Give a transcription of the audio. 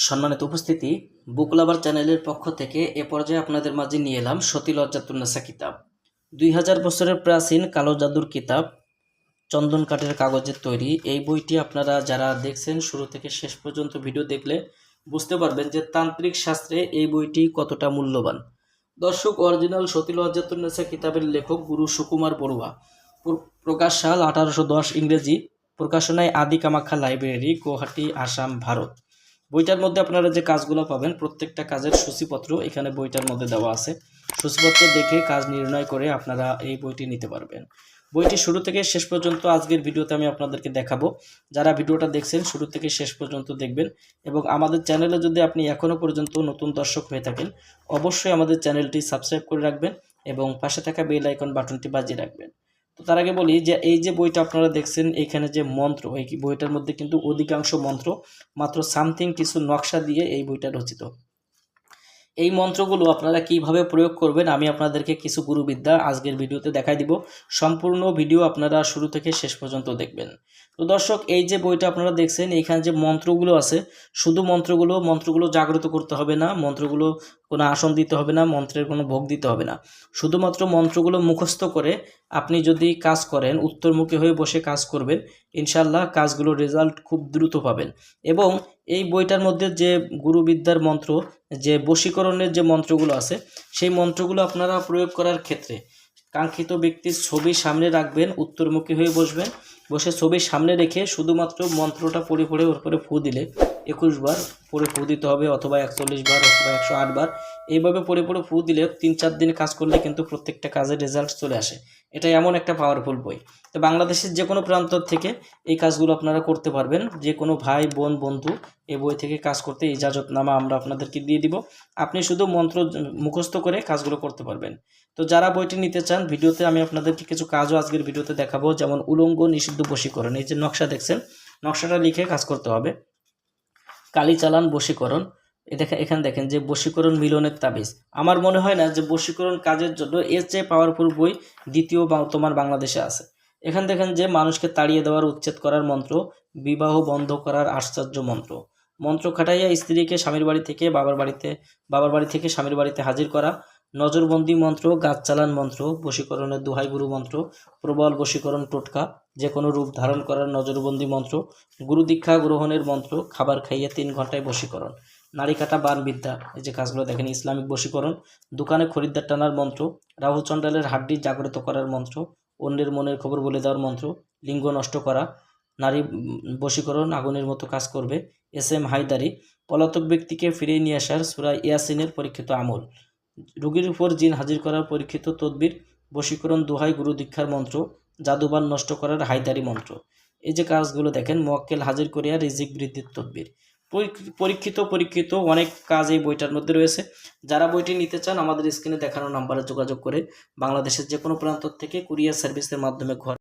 সম্মানিত উপস্থিতি, বুক লাভার চ্যানেলের পক্ষ থেকে এ পর্যায়ে আপনাদের মাঝে নিয়ে এলাম সতী লজ্জাতুন্নেসা কিতাব। 2000 বছরের প্রাচীন কালো জাদুর কিতাব, চন্দন কাঠের কাগজের তৈরি। এই বইটি আপনারা যারা দেখছেন শুরু থেকে শেষ পর্যন্ত ভিডিও দেখলে বুঝতে পারবেন যে তান্ত্রিক শাস্ত্রে এই বইটি কতটা মূল্যবান। দর্শক, অরিজিনাল সতী লজ্জাতুন্নেসা কিতাবের লেখক গুরু সুকুমার বড়ুয়া। প্রকাশ সাল 1810 ইংরেজি। প্রকাশনায় আদি কামাখ্যা লাইব্রেরি, গুয়াহাটি, আসাম, ভারত। বইটার মধ্যে আপনারা যে কাজগুলো পাবেন প্রত্যেকটা কাজের সূচিপত্র এখানে বইটার মধ্যে দেওয়া আছে। সূচিপত্র দেখে কাজ নির্ণয় করে আপনারা এই বইটি নিতে পারবেন। বইটি শুরু থেকে শেষ পর্যন্ত আজকের ভিডিওতে আমি আপনাদেরকে দেখাবো। যারা ভিডিওটা দেখছেন শুরু থেকে শেষ পর্যন্ত দেখবেন এবং আমাদের চ্যানেলে যদি আপনি এখনও পর্যন্ত নতুন দর্শক হয়ে থাকেন অবশ্যই আমাদের চ্যানেলটি সাবস্ক্রাইব করে রাখবেন এবং পাশে থাকা বেল আইকন বাটনটি বাজিয়ে রাখবেন। তো তার আগে বলি যে এই যে বইটা আপনারা দেখছেন এইখানে যে মন্ত্র, এই বইটার মধ্যে কিন্তু অধিকাংশ মন্ত্র মাত্র সামথিং কিছু নকশা দিয়ে এই বইটা রচিত। এই মন্ত্রগুলো আপনারা কিভাবে প্রয়োগ করবেন আমি আপনাদেরকে কিছু গুরুবিদ্যা আজকের ভিডিওতে দেখাই দিব। সম্পূর্ণ ভিডিও আপনারা শুরু থেকে শেষ পর্যন্ত দেখবেন। তো দর্শক, এই যে বইটা আপনারা দেখছেন এইখানে যে মন্ত্রগুলো আছে, শুধু মন্ত্রগুলো জাগ্রত করতে হবে না, মন্ত্রগুলো কোনো আসন দিতে হবে না, মন্ত্রের কোনো ভোগ দিতে হবে না। শুধুমাত্র মন্ত্রগুলো মুখস্থ করে আপনি যদি কাজ করেন, উত্তরমুখী হয়ে বসে কাজ করবেন, ইনশাল্লাহ কাজগুলোর রেজাল্ট খুব দ্রুত পাবেন। এবং এই বইটার মধ্যে যে গুরুবিদ্যার মন্ত্র, যে বশীকরণের যে মন্ত্রগুলো আছে, সেই মন্ত্রগুলো আপনারা প্রয়োগ করার ক্ষেত্রে কাঙ্ক্ষিত ব্যক্তির ছবি সামনে রাখবেন, উত্তরমুখী হয়ে বসবেন, বসে ছবির সামনে রেখে শুধুমাত্র মন্ত্রটা পড়ে পড়ে ওর পরে ফু দিলে 21 বার পড়ে ফু দিতে হবে, অথবা 41 বার, অথবা 108 বার। এইভাবে পড়ে পড়ে ফু দিলে 3-4 দিন কাজ করলে কিন্তু প্রত্যেকটা কাজের রেজাল্ট চলে আসে। এটা এমন একটা পাওয়ারফুল বই। তো বাংলাদেশের যে কোনো প্রান্ত থেকে এই কাজগুলো আপনারা করতে পারবেন। যে কোনো ভাই বোন বন্ধু এই বই থেকে কাজ করতে ইজাজতনামা আমরা আপনাদেরকে দিয়ে দিব। আপনি শুধু মন্ত্র মুখস্থ করে কাজগুলো করতে পারবেন। তো যারা বইটি নিতে চান, ভিডিওতে আমি আপনাদেরকে কিছু কাজও আজকের ভিডিওতে দেখাবো, যেমন উলঙ্গ নিষিদ্ধ বশীকরণ। এই যে নকশা দেখছেন, নকশাটা লিখে কাজ করতে হবে। কালীচালান বশীকরণ, এখানে দেখেন যে বশীকরণ মিলনের তাবিজ। আমার মনে হয় না যে বশীকরণ কাজের জন্য এর চেয়ে পাওয়ারফুল বই দ্বিতীয় তোমার বাংলাদেশে আছে। এখানে দেখেন যে মানুষকে তাড়িয়ে দেওয়ার, উচ্ছেদ করার মন্ত্র, বিবাহ বন্ধ করার আশ্চর্য মন্ত্র, মন্ত্র খাটাইয়া স্ত্রীকে স্বামীর বাড়ি থেকে বাবার বাড়ি থেকে স্বামীর বাড়িতে হাজির করা, নজরবন্দি মন্ত্র, গাছ চালান মন্ত্র, বশীকরণের দোহাই গুরু মন্ত্র, প্রবল বশীকরণ টোটকা, যে কোনো রূপ ধারণ করার নজরবন্দি মন্ত্র, গুরু দীক্ষা গ্রহণের মন্ত্র, খাবার খাইয়ে 3 ঘন্টায় বশীকরণ, নারী কাটা বান বিদ্যা, এই যে কাজগুলো দেখেন, ইসলামিক বশীকরণ, দোকানে খরিদ্দার টানার মন্ত্র, রাহু চণ্ডালের হাড্ডি জাগ্রত করার মন্ত্র, অন্যের মনের খবর বলে দেওয়ার মন্ত্র, লিঙ্গ নষ্ট করা, নারী বশীকরণ আগুনের মতো কাজ করবে, SM হায়দারি, পলাতক ব্যক্তিকে ফিরিয়ে নিয়ে আসার সূরা ইয়াসিনের পরীক্ষিত আমল, রোগীর উপর জিন হাজির করার পরীক্ষিত তদবির, বশীকরণ দোহাই গুরু দীক্ষার মন্ত্র, জাদুবান নষ্ট করার হায়দারি মন্ত্র। এই যে কাজগুলো দেখেন, মোয়াক্কেল হাজির করিয়া রিজিক বৃদ্ধির তদবির। পরীক্ষিত অনেক কাজ এই বইটার মধ্যে রয়েছে। যারা বইটি নিতে চান আমাদের স্ক্রিনে দেখানো নাম্বারে যোগাযোগ করে বাংলাদেশের যে কোনো প্রান্ত থেকে কুরিয়ার সার্ভিসের মাধ্যমে ঘর